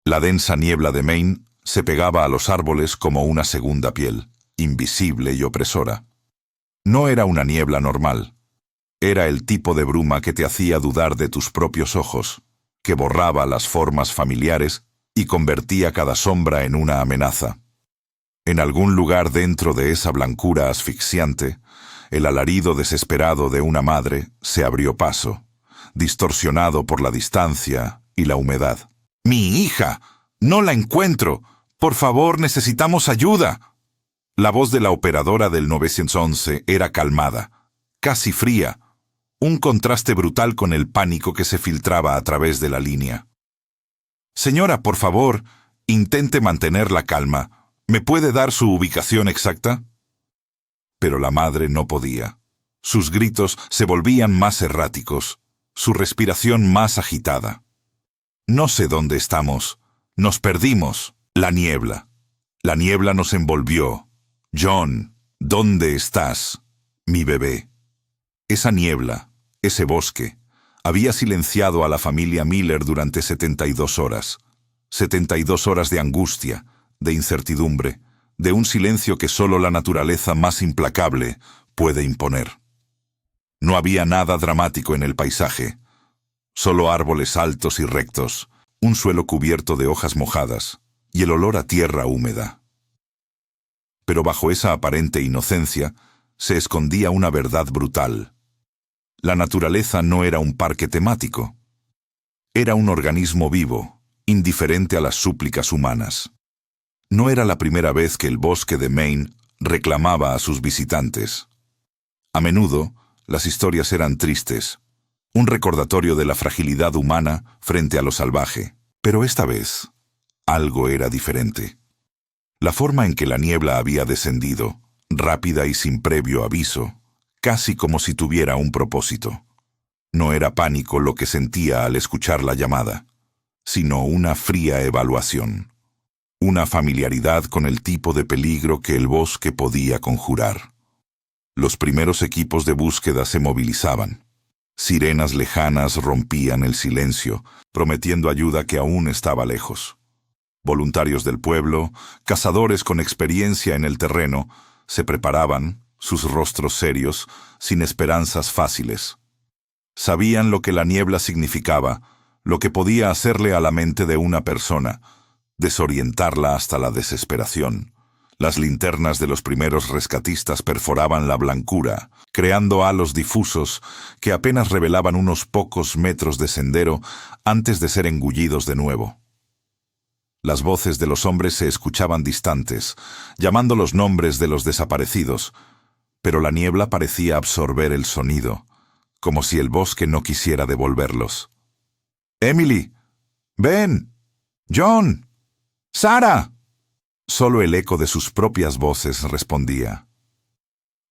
La densa niebla de Maine se pegaba a los árboles como una segunda piel, invisible y opresora. No era una niebla normal. Era el tipo de bruma que te hacía dudar de tus propios ojos, que borraba las formas familiares y convertía cada sombra en una amenaza. En algún lugar dentro de esa blancura asfixiante, el alarido desesperado de una madre se abrió paso, distorsionado por la distancia y la humedad. «¡Mi hija! ¡No la encuentro! ¡Por favor, necesitamos ayuda!». La voz de la operadora del 911 era calmada, casi fría, un contraste brutal con el pánico que se filtraba a través de la línea. «Señora, por favor, intente mantener la calma. ¿Me puede dar su ubicación exacta?». Pero la madre no podía. Sus gritos se volvían más erráticos, su respiración más agitada. «No sé dónde estamos. Nos perdimos. La niebla. La niebla nos envolvió. John, ¿dónde estás? Mi bebé». Esa niebla, ese bosque, había silenciado a la familia Miller durante 72 horas. 72 horas de angustia, de incertidumbre, de un silencio que solo la naturaleza más implacable puede imponer. No había nada dramático en el paisaje, solo árboles altos y rectos, un suelo cubierto de hojas mojadas y el olor a tierra húmeda. Pero bajo esa aparente inocencia se escondía una verdad brutal. La naturaleza no era un parque temático. Era un organismo vivo, indiferente a las súplicas humanas. No era la primera vez que el bosque de Maine reclamaba a sus visitantes. A menudo, las historias eran tristes, un recordatorio de la fragilidad humana frente a lo salvaje. Pero esta vez, algo era diferente. La forma en que la niebla había descendido, rápida y sin previo aviso, casi como si tuviera un propósito. No era pánico lo que sentía al escuchar la llamada, sino una fría evaluación, una familiaridad con el tipo de peligro que el bosque podía conjurar. Los primeros equipos de búsqueda se movilizaban. Sirenas lejanas rompían el silencio, prometiendo ayuda que aún estaba lejos. Voluntarios del pueblo, cazadores con experiencia en el terreno, se preparaban, sus rostros serios, sin esperanzas fáciles. Sabían lo que la niebla significaba, lo que podía hacerle a la mente de una persona, desorientarla hasta la desesperación. Las linternas de los primeros rescatistas perforaban la blancura, creando halos difusos que apenas revelaban unos pocos metros de sendero antes de ser engullidos de nuevo. Las voces de los hombres se escuchaban distantes, llamando los nombres de los desaparecidos, pero la niebla parecía absorber el sonido, como si el bosque no quisiera devolverlos. «¡Emily! ¡Ben! ¡John! ¡Sara!». Solo el eco de sus propias voces respondía.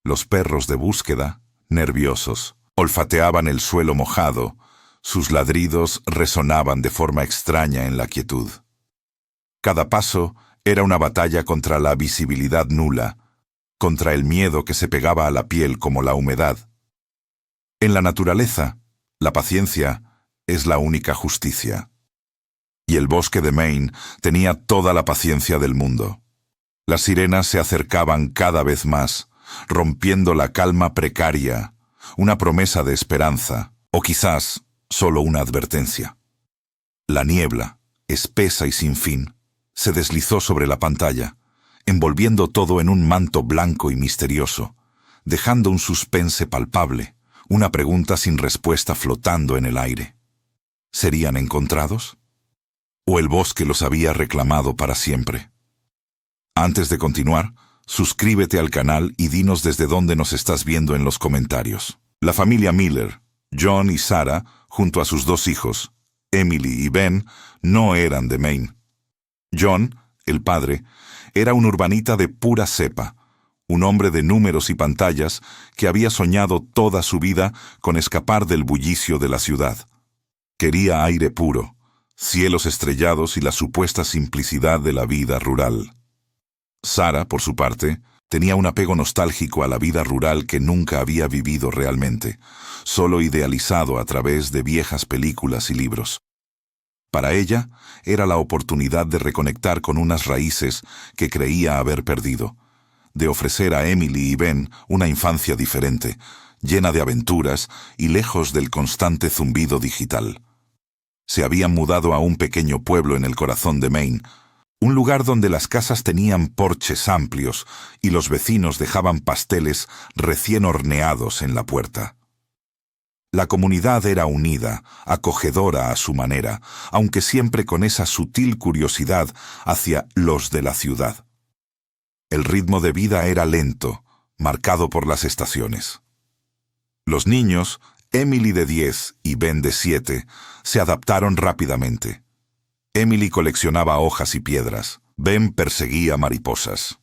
Los perros de búsqueda, nerviosos, olfateaban el suelo mojado, sus ladridos resonaban de forma extraña en la quietud. Cada paso era una batalla contra la visibilidad nula, contra el miedo que se pegaba a la piel como la humedad. En la naturaleza, la paciencia es la única justicia. Y el bosque de Maine tenía toda la paciencia del mundo. Las sirenas se acercaban cada vez más, rompiendo la calma precaria, una promesa de esperanza, o quizás solo una advertencia. La niebla, espesa y sin fin, se deslizó sobre la pantalla, envolviendo todo en un manto blanco y misterioso, dejando un suspense palpable, una pregunta sin respuesta flotando en el aire. ¿Serían encontrados? ¿O el bosque los había reclamado para siempre? Antes de continuar, suscríbete al canal y dinos desde dónde nos estás viendo en los comentarios. La familia Miller, John y Sara, junto a sus dos hijos, Emily y Ben, no eran de Maine. John, el padre, era un urbanita de pura cepa, un hombre de números y pantallas que había soñado toda su vida con escapar del bullicio de la ciudad. Quería aire puro, cielos estrellados y la supuesta simplicidad de la vida rural. Sara, por su parte, tenía un apego nostálgico a la vida rural que nunca había vivido realmente, solo idealizado a través de viejas películas y libros. Para ella, era la oportunidad de reconectar con unas raíces que creía haber perdido, de ofrecer a Emily y Ben una infancia diferente, llena de aventuras y lejos del constante zumbido digital. Se habían mudado a un pequeño pueblo en el corazón de Maine, un lugar donde las casas tenían porches amplios y los vecinos dejaban pasteles recién horneados en la puerta. La comunidad era unida, acogedora a su manera, aunque siempre con esa sutil curiosidad hacia los de la ciudad. El ritmo de vida era lento, marcado por las estaciones. Los niños, Emily de 10 y Ben de 7, se adaptaron rápidamente. Emily coleccionaba hojas y piedras, Ben perseguía mariposas.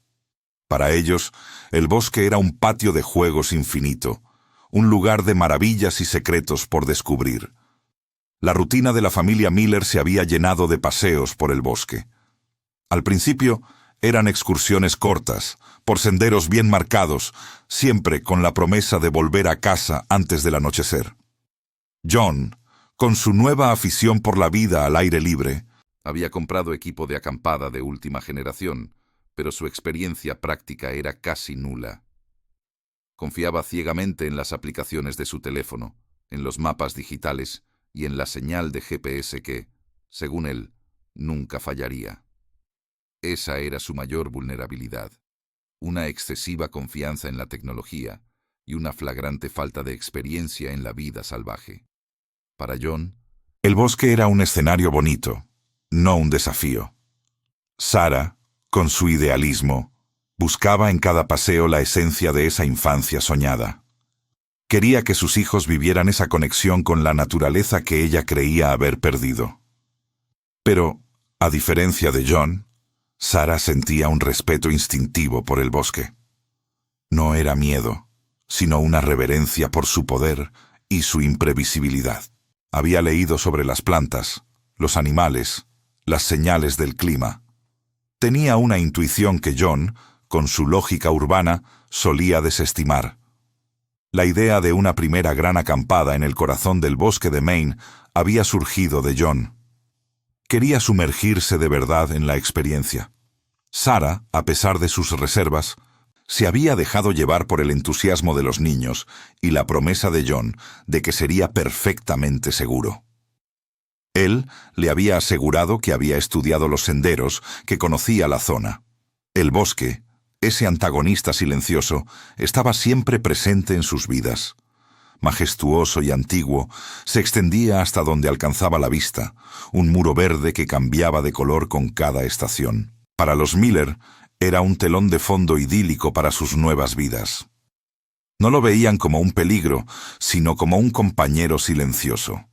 Para ellos, el bosque era un patio de juegos infinito, un lugar de maravillas y secretos por descubrir. La rutina de la familia Miller se había llenado de paseos por el bosque. Al principio, eran excursiones cortas, por senderos bien marcados, siempre con la promesa de volver a casa antes del anochecer. John, con su nueva afición por la vida al aire libre, había comprado equipo de acampada de última generación, pero su experiencia práctica era casi nula. Confiaba ciegamente en las aplicaciones de su teléfono, en los mapas digitales y en la señal de GPS que, según él, nunca fallaría. Esa era su mayor vulnerabilidad, una excesiva confianza en la tecnología y una flagrante falta de experiencia en la vida salvaje. Para John, el bosque era un escenario bonito, no un desafío. Sarah, con su idealismo, buscaba en cada paseo la esencia de esa infancia soñada. Quería que sus hijos vivieran esa conexión con la naturaleza que ella creía haber perdido. Pero, a diferencia de John, Sarah sentía un respeto instintivo por el bosque. No era miedo, sino una reverencia por su poder y su imprevisibilidad. Había leído sobre las plantas, los animales, las señales del clima. Tenía una intuición que John, con su lógica urbana, solía desestimar. La idea de una primera gran acampada en el corazón del bosque de Maine había surgido de John. Quería sumergirse de verdad en la experiencia. Sarah, a pesar de sus reservas, se había dejado llevar por el entusiasmo de los niños y la promesa de John de que sería perfectamente seguro. Él le había asegurado que había estudiado los senderos, que conocía la zona. El bosque, ese antagonista silencioso, estaba siempre presente en sus vidas. Majestuoso y antiguo, se extendía hasta donde alcanzaba la vista, un muro verde que cambiaba de color con cada estación. Para los Miller, era un telón de fondo idílico para sus nuevas vidas. No lo veían como un peligro, sino como un compañero silencioso.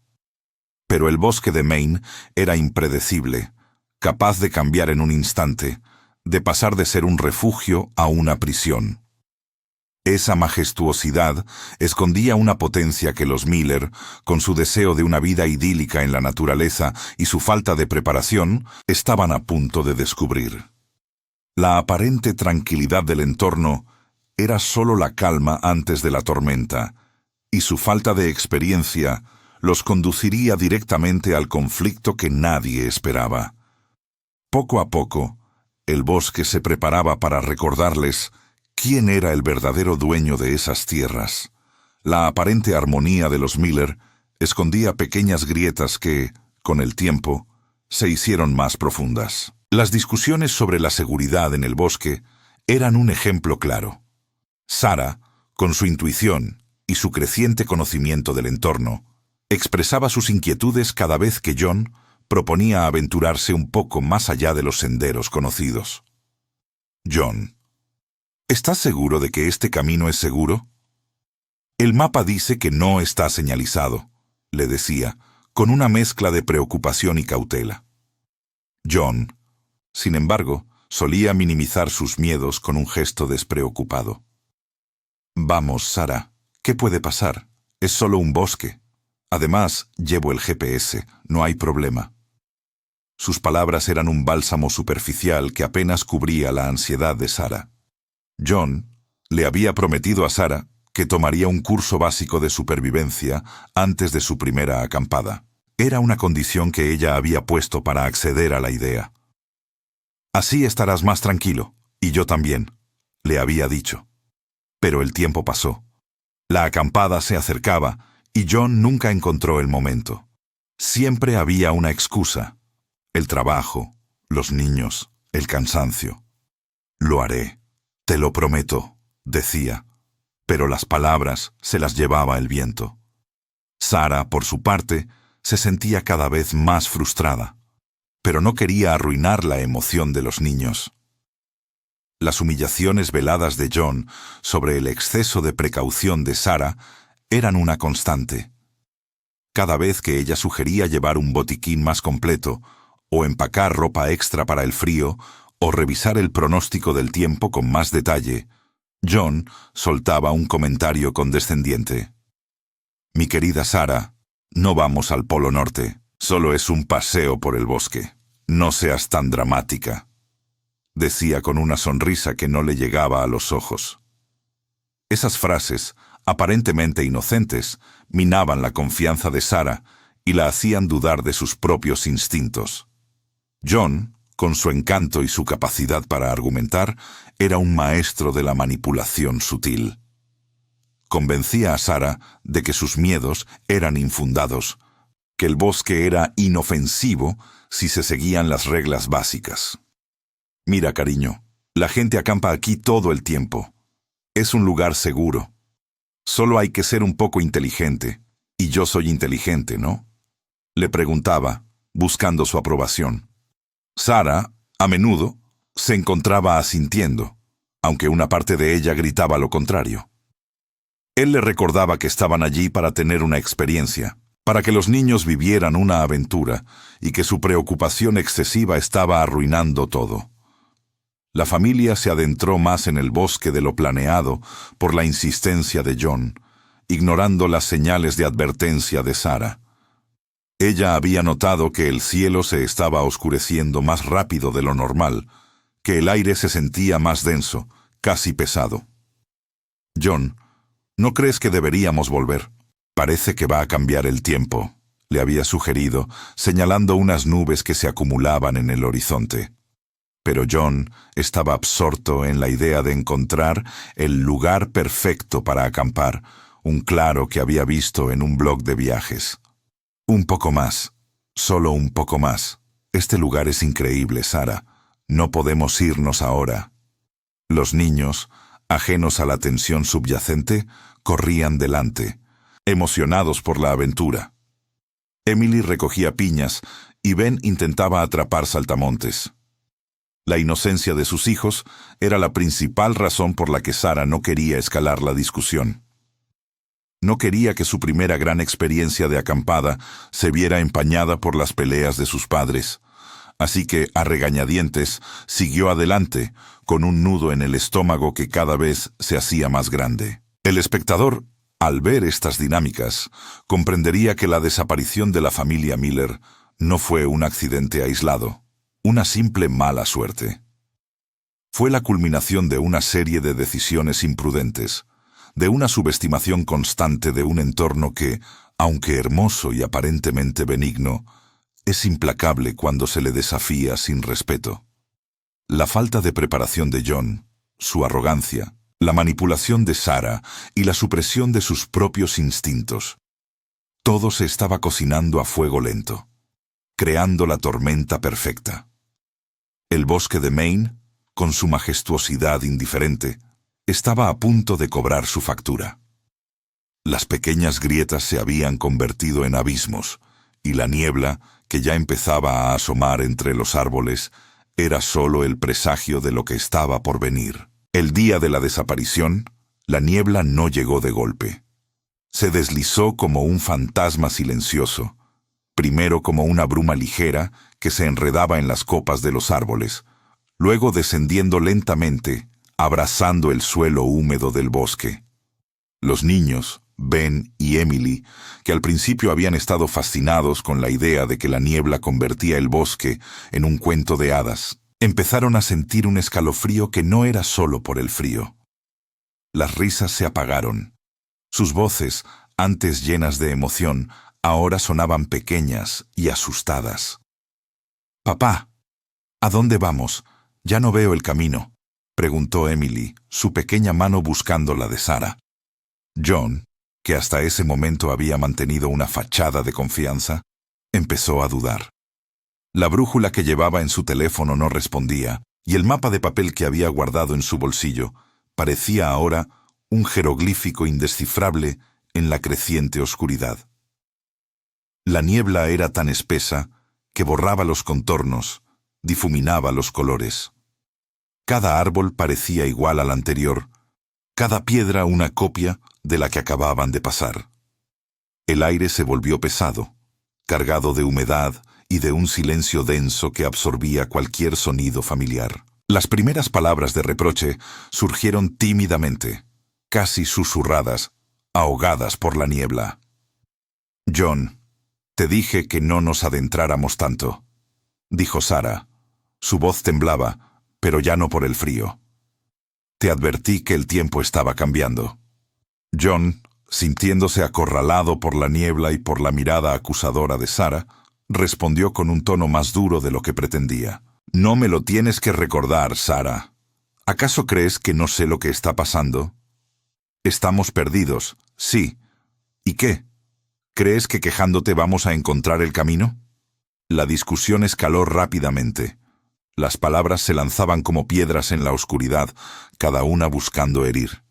Pero el bosque de Maine era impredecible, capaz de cambiar en un instante, de pasar de ser un refugio a una prisión. Esa majestuosidad escondía una potencia que los Miller, con su deseo de una vida idílica en la naturaleza y su falta de preparación, estaban a punto de descubrir. La aparente tranquilidad del entorno era solo la calma antes de la tormenta, y su falta de experiencia los conduciría directamente al conflicto que nadie esperaba. Poco a poco, el bosque se preparaba para recordarles quién era el verdadero dueño de esas tierras. La aparente armonía de los Miller escondía pequeñas grietas que, con el tiempo, se hicieron más profundas. Las discusiones sobre la seguridad en el bosque eran un ejemplo claro. Sarah, con su intuición y su creciente conocimiento del entorno, expresaba sus inquietudes cada vez que John proponía aventurarse un poco más allá de los senderos conocidos. John: ¿estás seguro de que este camino es seguro? El mapa dice que no está señalizado, le decía, con una mezcla de preocupación y cautela. John, sin embargo, solía minimizar sus miedos con un gesto despreocupado. Vamos, Sarah, ¿qué puede pasar? Es solo un bosque. Además, llevo el GPS, no hay problema. Sus palabras eran un bálsamo superficial que apenas cubría la ansiedad de Sarah. John le había prometido a Sarah que tomaría un curso básico de supervivencia antes de su primera acampada. Era una condición que ella había puesto para acceder a la idea. «Así estarás más tranquilo, y yo también», le había dicho. Pero el tiempo pasó. La acampada se acercaba, y John nunca encontró el momento. Siempre había una excusa: el trabajo, los niños, el cansancio. «Lo haré, te lo prometo», decía, pero las palabras se las llevaba el viento. Sara, por su parte, se sentía cada vez más frustrada, pero no quería arruinar la emoción de los niños. Las humillaciones veladas de John sobre el exceso de precaución de Sara eran una constante. Cada vez que ella sugería llevar un botiquín más completo, o empacar ropa extra para el frío, o revisar el pronóstico del tiempo con más detalle, John soltaba un comentario condescendiente. «Mi querida Sara, no vamos al Polo Norte, solo es un paseo por el bosque. No seas tan dramática», decía con una sonrisa que no le llegaba a los ojos. Esas frases, aparentemente inocentes, minaban la confianza de Sara y la hacían dudar de sus propios instintos. John, con su encanto y su capacidad para argumentar, era un maestro de la manipulación sutil. Convencía a Sara de que sus miedos eran infundados, que el bosque era inofensivo si se seguían las reglas básicas. «Mira, cariño, la gente acampa aquí todo el tiempo. Es un lugar seguro. Solo hay que ser un poco inteligente, y yo soy inteligente, ¿no?», le preguntaba, buscando su aprobación. Sara, a menudo, se encontraba asintiendo, aunque una parte de ella gritaba lo contrario. Él le recordaba que estaban allí para tener una experiencia, para que los niños vivieran una aventura, y que su preocupación excesiva estaba arruinando todo. La familia se adentró más en el bosque de lo planeado por la insistencia de John, ignorando las señales de advertencia de Sara. Ella había notado que el cielo se estaba oscureciendo más rápido de lo normal, que el aire se sentía más denso, casi pesado. «John, ¿no crees que deberíamos volver? Parece que va a cambiar el tiempo», le había sugerido, señalando unas nubes que se acumulaban en el horizonte. Pero John estaba absorto en la idea de encontrar el lugar perfecto para acampar, un claro que había visto en un blog de viajes. «Un poco más, solo un poco más. Este lugar es increíble, Sara. No podemos irnos ahora». Los niños, ajenos a la tensión subyacente, corrían delante, emocionados por la aventura. Emily recogía piñas y Ben intentaba atrapar saltamontes. La inocencia de sus hijos era la principal razón por la que Sara no quería escalar la discusión. No quería que su primera gran experiencia de acampada se viera empañada por las peleas de sus padres, así que, a regañadientes, siguió adelante, con un nudo en el estómago que cada vez se hacía más grande. El espectador, al ver estas dinámicas, comprendería que la desaparición de la familia Miller no fue un accidente aislado, una simple mala suerte. Fue la culminación de una serie de decisiones imprudentes, de una subestimación constante de un entorno que, aunque hermoso y aparentemente benigno, es implacable cuando se le desafía sin respeto. La falta de preparación de John, su arrogancia, la manipulación de Sara y la supresión de sus propios instintos. Todo se estaba cocinando a fuego lento, creando la tormenta perfecta. El bosque de Maine, con su majestuosidad indiferente, estaba a punto de cobrar su factura. Las pequeñas grietas se habían convertido en abismos, y la niebla, que ya empezaba a asomar entre los árboles, era solo el presagio de lo que estaba por venir. El día de la desaparición, la niebla no llegó de golpe. Se deslizó como un fantasma silencioso, primero como una bruma ligera que se enredaba en las copas de los árboles, luego descendiendo lentamente, abrazando el suelo húmedo del bosque. Los niños, Ben y Emily, que al principio habían estado fascinados con la idea de que la niebla convertía el bosque en un cuento de hadas, empezaron a sentir un escalofrío que no era solo por el frío. Las risas se apagaron. Sus voces, antes llenas de emoción, ahora sonaban pequeñas y asustadas. «Papá, ¿a dónde vamos? Ya no veo el camino», preguntó Emily, su pequeña mano buscando la de Sarah. John, que hasta ese momento había mantenido una fachada de confianza, empezó a dudar. La brújula que llevaba en su teléfono no respondía, y el mapa de papel que había guardado en su bolsillo parecía ahora un jeroglífico indescifrable en la creciente oscuridad. La niebla era tan espesa que borraba los contornos, difuminaba los colores. Cada árbol parecía igual al anterior, cada piedra una copia de la que acababan de pasar. El aire se volvió pesado, cargado de humedad y de un silencio denso que absorbía cualquier sonido familiar. Las primeras palabras de reproche surgieron tímidamente, casi susurradas, ahogadas por la niebla. «John, te dije que no nos adentráramos tanto», dijo Sarah. Su voz temblaba, pero ya no por el frío. «Te advertí que el tiempo estaba cambiando». John, sintiéndose acorralado por la niebla y por la mirada acusadora de Sarah, respondió con un tono más duro de lo que pretendía. «No me lo tienes que recordar, Sarah. ¿Acaso crees que no sé lo que está pasando? Estamos perdidos, sí. ¿Y qué? ¿Crees que quejándote vamos a encontrar el camino?» La discusión escaló rápidamente. Las palabras se lanzaban como piedras en la oscuridad, cada una buscando herir.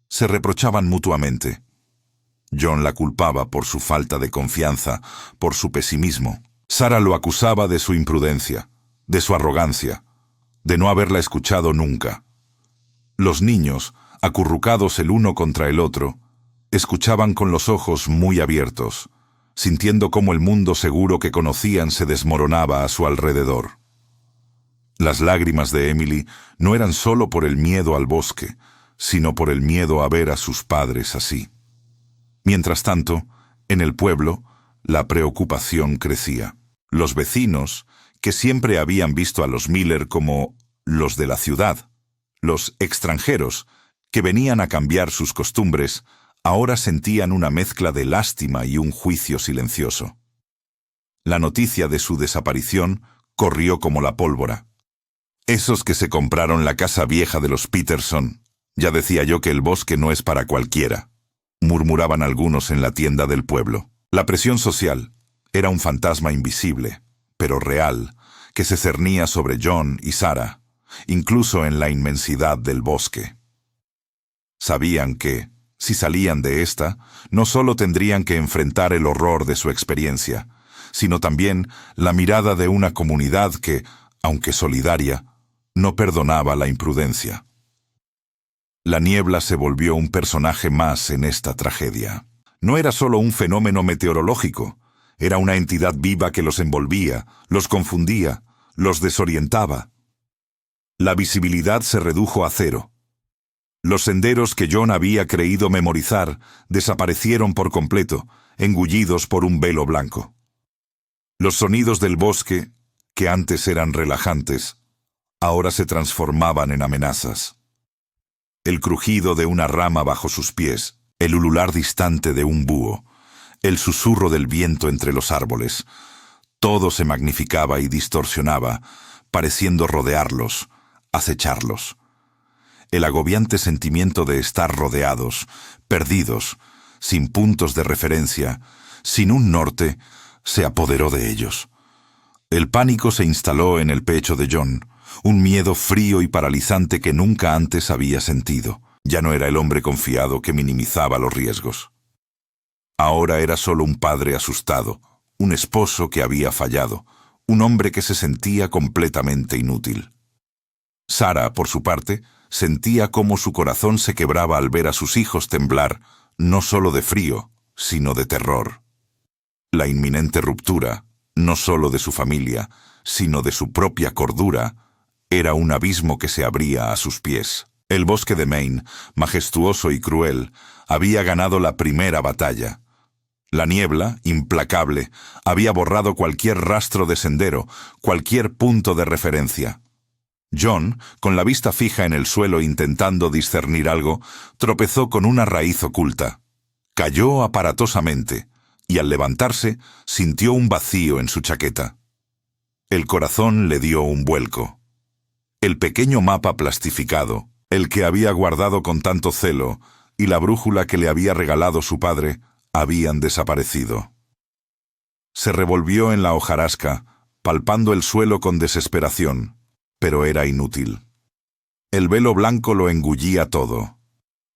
Se reprochaban mutuamente. John la culpaba por su falta de confianza, por su pesimismo. Sarah lo acusaba de su imprudencia, de su arrogancia, de no haberla escuchado nunca. Los niños, acurrucados el uno contra el otro, escuchaban con los ojos muy abiertos, sintiendo cómo el mundo seguro que conocían se desmoronaba a su alrededor. Las lágrimas de Emily no eran solo por el miedo al bosque, sino por el miedo a ver a sus padres así. Mientras tanto, en el pueblo, la preocupación crecía. Los vecinos, que siempre habían visto a los Miller como los de la ciudad, los extranjeros, que venían a cambiar sus costumbres, ahora sentían una mezcla de lástima y un juicio silencioso. La noticia de su desaparición corrió como la pólvora. «Esos que se compraron la casa vieja de los Peterson, ya decía yo que el bosque no es para cualquiera», murmuraban algunos en la tienda del pueblo. La presión social era un fantasma invisible, pero real, que se cernía sobre John y Sarah, incluso en la inmensidad del bosque. Sabían que, si salían de esta, no solo tendrían que enfrentar el horror de su experiencia, sino también la mirada de una comunidad que, aunque solidaria, no perdonaba la imprudencia. La niebla se volvió un personaje más en esta tragedia. No era solo un fenómeno meteorológico, era una entidad viva que los envolvía, los confundía, los desorientaba. La visibilidad se redujo a cero. Los senderos que John había creído memorizar desaparecieron por completo, engullidos por un velo blanco. Los sonidos del bosque, que antes eran relajantes, ahora se transformaban en amenazas. El crujido de una rama bajo sus pies, el ulular distante de un búho, el susurro del viento entre los árboles, todo se magnificaba y distorsionaba, pareciendo rodearlos, acecharlos. El agobiante sentimiento de estar rodeados, perdidos, sin puntos de referencia, sin un norte, se apoderó de ellos. El pánico se instaló en el pecho de John, un miedo frío y paralizante que nunca antes había sentido. Ya no era el hombre confiado que minimizaba los riesgos. Ahora era solo un padre asustado, un esposo que había fallado, un hombre que se sentía completamente inútil. Sarah, por su parte, sentía cómo su corazón se quebraba al ver a sus hijos temblar, no solo de frío, sino de terror. La inminente ruptura, no solo de su familia, sino de su propia cordura, era un abismo que se abría a sus pies. El bosque de Maine, majestuoso y cruel, había ganado la primera batalla. La niebla, implacable, había borrado cualquier rastro de sendero, cualquier punto de referencia. John, con la vista fija en el suelo intentando discernir algo, tropezó con una raíz oculta. Cayó aparatosamente, y al levantarse sintió un vacío en su chaqueta. El corazón le dio un vuelco. El pequeño mapa plastificado, el que había guardado con tanto celo, y la brújula que le había regalado su padre, habían desaparecido. Se revolvió en la hojarasca, palpando el suelo con desesperación, pero era inútil. El velo blanco lo engullía todo.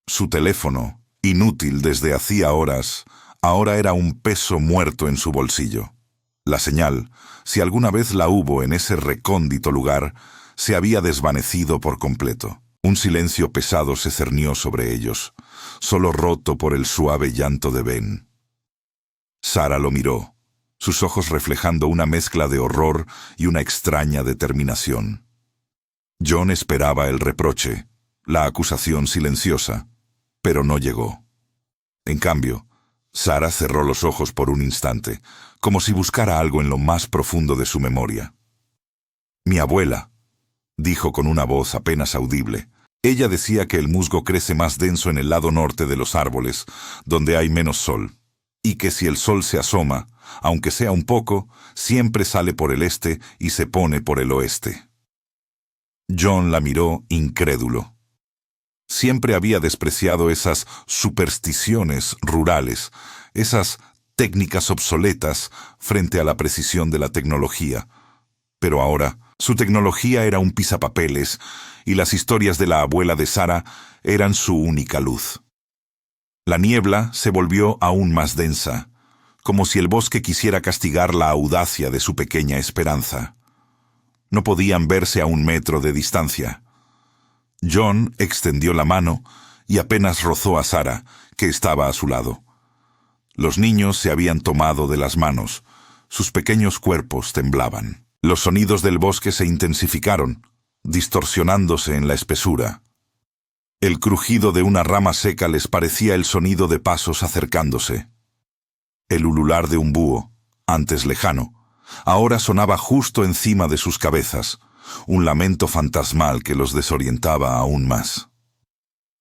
Su teléfono, inútil desde hacía horas, ahora era un peso muerto en su bolsillo. La señal, si alguna vez la hubo en ese recóndito lugar, se había desvanecido por completo. Un silencio pesado se cernió sobre ellos, solo roto por el suave llanto de Ben. Sara lo miró, sus ojos reflejando una mezcla de horror y una extraña determinación. John esperaba el reproche, la acusación silenciosa, pero no llegó. En cambio, Sara cerró los ojos por un instante, como si buscara algo en lo más profundo de su memoria. «Mi abuela», dijo con una voz apenas audible. Ella decía que el musgo crece más denso en el lado norte de los árboles, donde hay menos sol, y que si el sol se asoma, aunque sea un poco, siempre sale por el este y se pone por el oeste. John la miró incrédulo. Siempre había despreciado esas supersticiones rurales, esas técnicas obsoletas frente a la precisión de la tecnología. Pero ahora, su tecnología era un pisapapeles, y las historias de la abuela de Sara eran su única luz. La niebla se volvió aún más densa, como si el bosque quisiera castigar la audacia de su pequeña esperanza. No podían verse a 1 metro de distancia. John extendió la mano y apenas rozó a Sara, que estaba a su lado. Los niños se habían tomado de las manos. Sus pequeños cuerpos temblaban. Los sonidos del bosque se intensificaron, distorsionándose en la espesura. El crujido de una rama seca les parecía el sonido de pasos acercándose. El ulular de un búho, antes lejano, ahora sonaba justo encima de sus cabezas, un lamento fantasmal que los desorientaba aún más.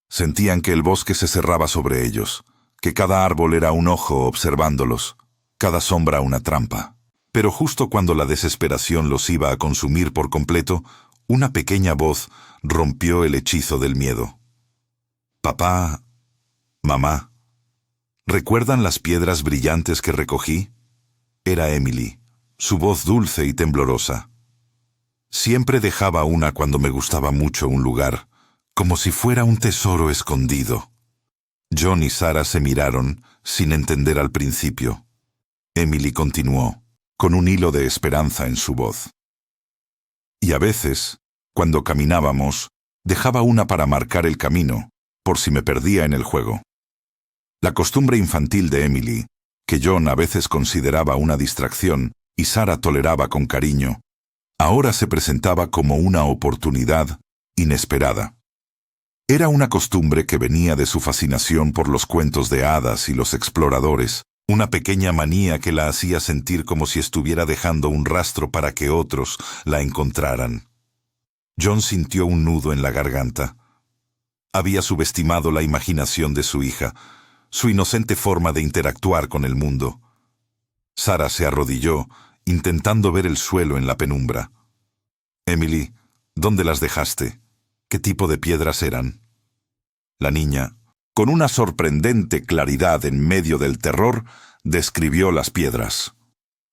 Sentían que el bosque se cerraba sobre ellos, que cada árbol era un ojo observándolos, cada sombra una trampa. Pero justo cuando la desesperación los iba a consumir por completo, una pequeña voz rompió el hechizo del miedo. «Papá, mamá, ¿recuerdan las piedras brillantes que recogí?» Era Emily, su voz dulce y temblorosa. Siempre dejaba una cuando me gustaba mucho un lugar, como si fuera un tesoro escondido. John y Sara se miraron, sin entender al principio. Emily continuó, con un hilo de esperanza en su voz. Y a veces, cuando caminábamos, dejaba una para marcar el camino, por si me perdía en el juego. La costumbre infantil de Emily, que John a veces consideraba una distracción y Sara toleraba con cariño, ahora se presentaba como una oportunidad inesperada. Era una costumbre que venía de su fascinación por los cuentos de hadas y los exploradores, una pequeña manía que la hacía sentir como si estuviera dejando un rastro para que otros la encontraran. John sintió un nudo en la garganta. Había subestimado la imaginación de su hija, su inocente forma de interactuar con el mundo. Sara se arrodilló, intentando ver el suelo en la penumbra. «Emily, ¿dónde las dejaste? ¿Qué tipo de piedras eran?» La niña, con una sorprendente claridad en medio del terror, describió las piedras.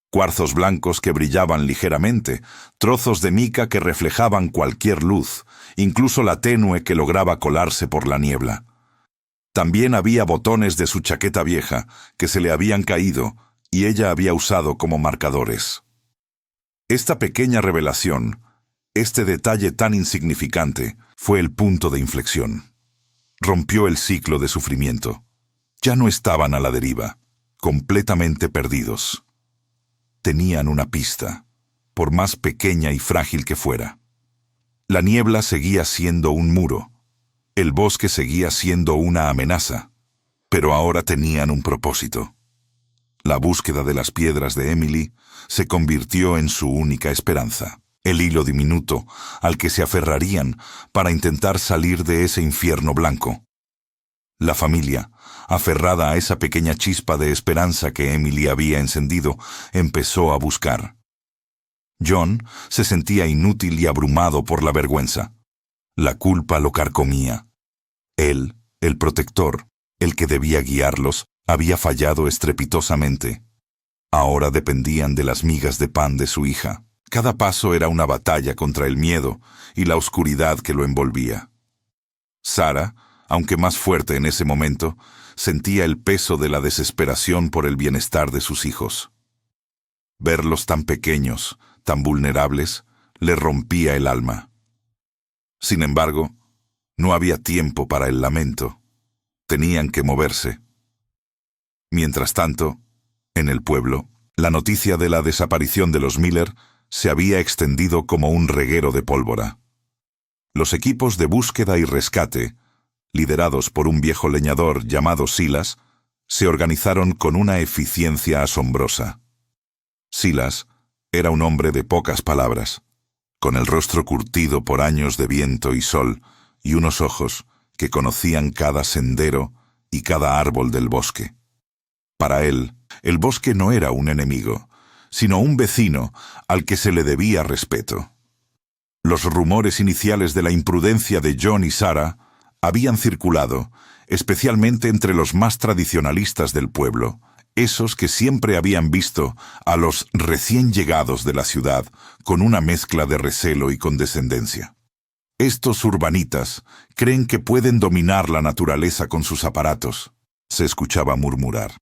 Cuarzos blancos que brillaban ligeramente, trozos de mica que reflejaban cualquier luz, incluso la tenue que lograba colarse por la niebla. También había botones de su chaqueta vieja que se le habían caído y ella había usado como marcadores. Esta pequeña revelación, este detalle tan insignificante, fue el punto de inflexión. Rompió el ciclo de sufrimiento. Ya no estaban a la deriva, completamente perdidos. Tenían una pista, por más pequeña y frágil que fuera. La niebla seguía siendo un muro. El bosque seguía siendo una amenaza. Pero ahora tenían un propósito. La búsqueda de las piedras de Emily se convirtió en su única esperanza, el hilo diminuto al que se aferrarían para intentar salir de ese infierno blanco. La familia, aferrada a esa pequeña chispa de esperanza que Emily había encendido, empezó a buscar. John se sentía inútil y abrumado por la vergüenza. La culpa lo carcomía. Él, el protector, el que debía guiarlos, había fallado estrepitosamente. Ahora dependían de las migas de pan de su hija. Cada paso era una batalla contra el miedo y la oscuridad que lo envolvía. Sarah, aunque más fuerte en ese momento, sentía el peso de la desesperación por el bienestar de sus hijos. Verlos tan pequeños, tan vulnerables, le rompía el alma. Sin embargo, no había tiempo para el lamento. Tenían que moverse. Mientras tanto, en el pueblo, la noticia de la desaparición de los Miller se había extendido como un reguero de pólvora. Los equipos de búsqueda y rescate, liderados por un viejo leñador llamado Silas, se organizaron con una eficiencia asombrosa. Silas era un hombre de pocas palabras, con el rostro curtido por años de viento y sol y unos ojos que conocían cada sendero y cada árbol del bosque. Para él, el bosque no era un enemigo, sino un vecino al que se le debía respeto. Los rumores iniciales de la imprudencia de John y Sarah habían circulado, especialmente entre los más tradicionalistas del pueblo, esos que siempre habían visto a los recién llegados de la ciudad con una mezcla de recelo y condescendencia. Estos urbanitas creen que pueden dominar la naturaleza con sus aparatos, se escuchaba murmurar.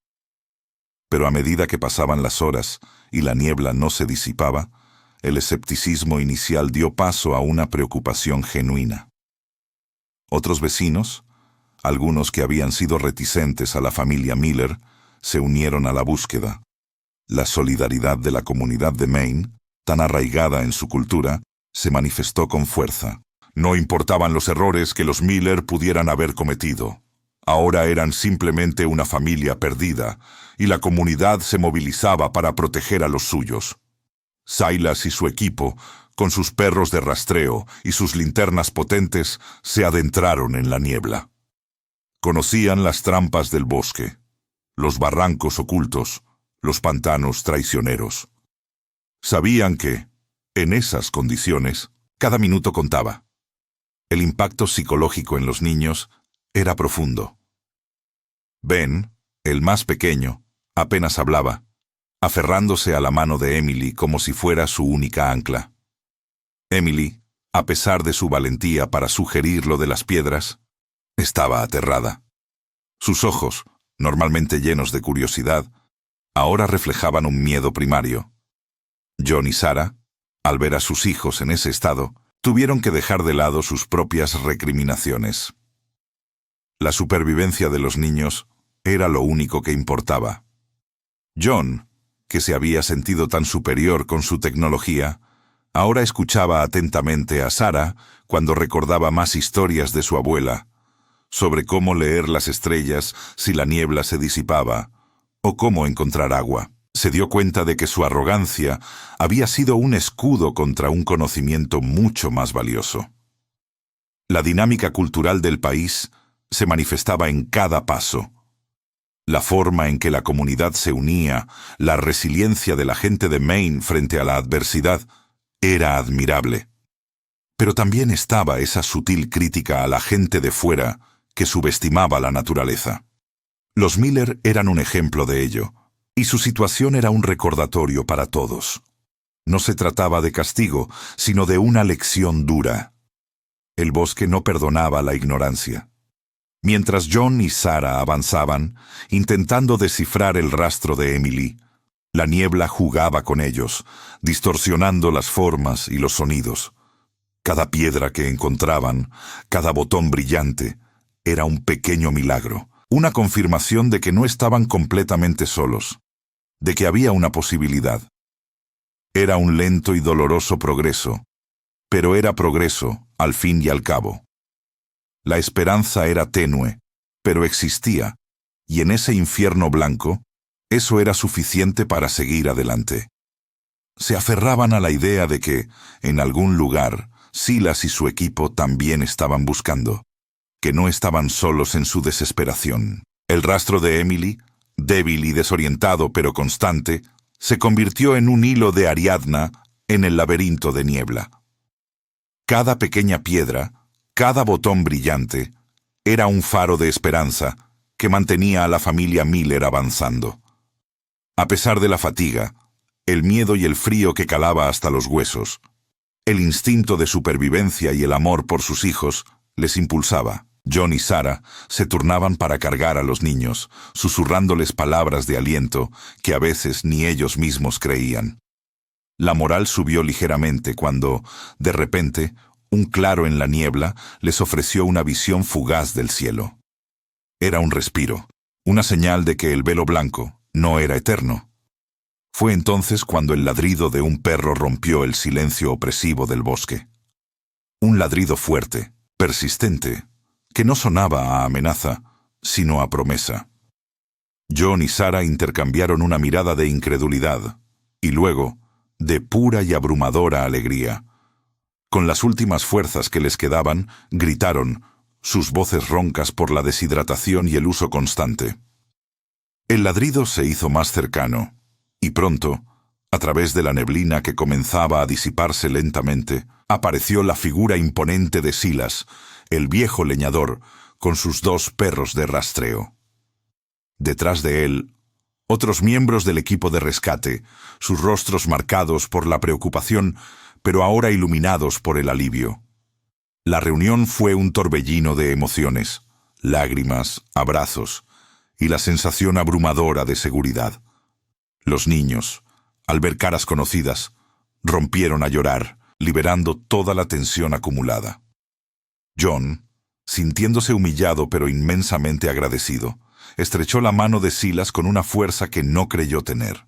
Pero a medida que pasaban las horas y la niebla no se disipaba, el escepticismo inicial dio paso a una preocupación genuina. Otros vecinos, algunos que habían sido reticentes a la familia Miller, se unieron a la búsqueda. La solidaridad de la comunidad de Maine, tan arraigada en su cultura, se manifestó con fuerza. No importaban los errores que los Miller pudieran haber cometido. Ahora eran simplemente una familia perdida, y la comunidad se movilizaba para proteger a los suyos. Silas y su equipo, con sus perros de rastreo y sus linternas potentes, se adentraron en la niebla. Conocían las trampas del bosque, los barrancos ocultos, los pantanos traicioneros. Sabían que, en esas condiciones, cada minuto contaba. El impacto psicológico en los niños era profundo. Ben, el más pequeño, apenas hablaba, aferrándose a la mano de Emily como si fuera su única ancla. Emily, a pesar de su valentía para sugerir lo de las piedras, estaba aterrada. Sus ojos, normalmente llenos de curiosidad, ahora reflejaban un miedo primario. John y Sarah, al ver a sus hijos en ese estado, tuvieron que dejar de lado sus propias recriminaciones. La supervivencia de los niños era lo único que importaba. John, que se había sentido tan superior con su tecnología, ahora escuchaba atentamente a Sarah cuando recordaba más historias de su abuela, sobre cómo leer las estrellas si la niebla se disipaba, o cómo encontrar agua. Se dio cuenta de que su arrogancia había sido un escudo contra un conocimiento mucho más valioso. La dinámica cultural del país se manifestaba en cada paso. La forma en que la comunidad se unía, la resiliencia de la gente de Maine frente a la adversidad, era admirable. Pero también estaba esa sutil crítica a la gente de fuera que subestimaba la naturaleza. Los Miller eran un ejemplo de ello, y su situación era un recordatorio para todos. No se trataba de castigo, sino de una lección dura. El bosque no perdonaba la ignorancia. Mientras John y Sarah avanzaban, intentando descifrar el rastro de Emily, la niebla jugaba con ellos, distorsionando las formas y los sonidos. Cada piedra que encontraban, cada botón brillante, era un pequeño milagro, una confirmación de que no estaban completamente solos, de que había una posibilidad. Era un lento y doloroso progreso, pero era progreso, al fin y al cabo. La esperanza era tenue, pero existía, y en ese infierno blanco, eso era suficiente para seguir adelante. Se aferraban a la idea de que, en algún lugar, Silas y su equipo también estaban buscando. que no estaban solos en su desesperación. El rastro de Emily, débil y desorientado pero constante, se convirtió en un hilo de Ariadna en el laberinto de niebla. Cada pequeña piedra, cada botón brillante, era un faro de esperanza que mantenía a la familia Miller avanzando. A pesar de la fatiga, el miedo y el frío que calaba hasta los huesos, el instinto de supervivencia y el amor por sus hijos les impulsaba. John y Sarah se turnaban para cargar a los niños, susurrándoles palabras de aliento que a veces ni ellos mismos creían. La moral subió ligeramente cuando, de repente, un claro en la niebla les ofreció una visión fugaz del cielo. Era un respiro, una señal de que el velo blanco no era eterno. Fue entonces cuando el ladrido de un perro rompió el silencio opresivo del bosque. Un ladrido fuerte, persistente, que no sonaba a amenaza, sino a promesa. John y Sarah intercambiaron una mirada de incredulidad, y luego, de pura y abrumadora alegría. Con las últimas fuerzas que les quedaban, gritaron, sus voces roncas por la deshidratación y el uso constante. El ladrido se hizo más cercano, y pronto, a través de la neblina que comenzaba a disiparse lentamente, apareció la figura imponente de Silas, el viejo leñador, con sus 2 perros de rastreo. Detrás de él, otros miembros del equipo de rescate, sus rostros marcados por la preocupación, pero ahora iluminados por el alivio. La reunión fue un torbellino de emociones, lágrimas, abrazos y la sensación abrumadora de seguridad. Los niños, al ver caras conocidas, rompieron a llorar, liberando toda la tensión acumulada. John, sintiéndose humillado pero inmensamente agradecido, estrechó la mano de Silas con una fuerza que no creyó tener.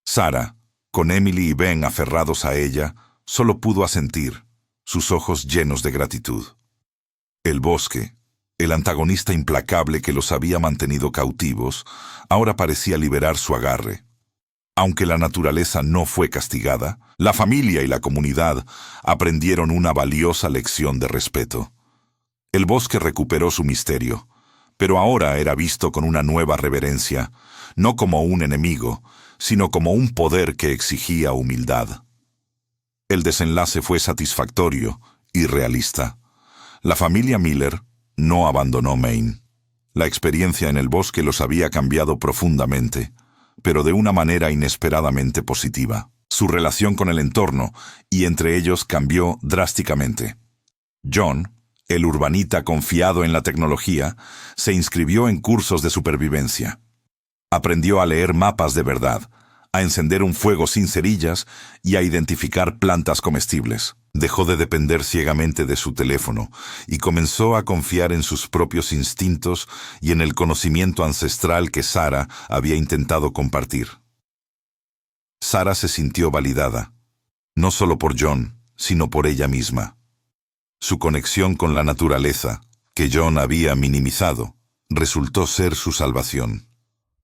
Sarah, con Emily y Ben aferrados a ella, solo pudo asentir, sus ojos llenos de gratitud. El bosque, el antagonista implacable que los había mantenido cautivos, ahora parecía liberar su agarre. Aunque la naturaleza no fue castigada, la familia y la comunidad aprendieron una valiosa lección de respeto. El bosque recuperó su misterio, pero ahora era visto con una nueva reverencia, no como un enemigo, sino como un poder que exigía humildad. El desenlace fue satisfactorio y realista. La familia Miller no abandonó Maine. La experiencia en el bosque los había cambiado profundamente, pero de una manera inesperadamente positiva. Su relación con el entorno y entre ellos cambió drásticamente. John, el urbanita confiado en la tecnología, se inscribió en cursos de supervivencia. Aprendió a leer mapas de verdad, a encender un fuego sin cerillas y a identificar plantas comestibles. Dejó de depender ciegamente de su teléfono y comenzó a confiar en sus propios instintos y en el conocimiento ancestral que Sarah había intentado compartir. Sarah se sintió validada, no solo por John, sino por ella misma. Su conexión con la naturaleza, que John había minimizado, resultó ser su salvación.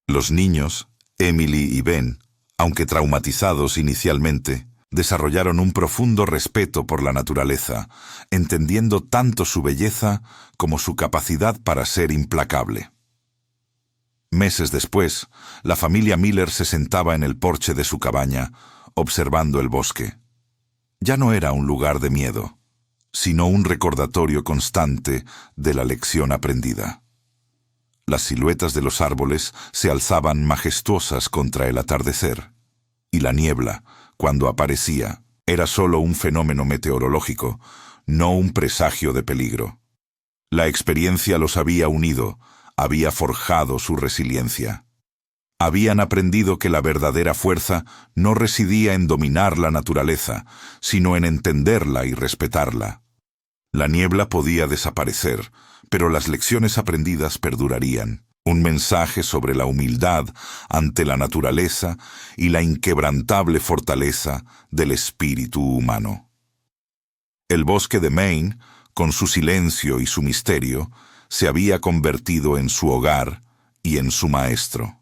Los niños, Emily y Ben, aunque traumatizados inicialmente, desarrollaron un profundo respeto por la naturaleza, entendiendo tanto su belleza como su capacidad para ser implacable. Meses después, la familia Miller se sentaba en el porche de su cabaña, observando el bosque. Ya no era un lugar de miedo, sino un recordatorio constante de la lección aprendida. Las siluetas de los árboles se alzaban majestuosas contra el atardecer, y la niebla, cuando aparecía, era solo un fenómeno meteorológico, no un presagio de peligro. La experiencia los había unido, había forjado su resiliencia. Habían aprendido que la verdadera fuerza no residía en dominar la naturaleza, sino en entenderla y respetarla. La niebla podía desaparecer, pero las lecciones aprendidas perdurarían. Un mensaje sobre la humildad ante la naturaleza y la inquebrantable fortaleza del espíritu humano. El bosque de Maine, con su silencio y su misterio, se había convertido en su hogar y en su maestro.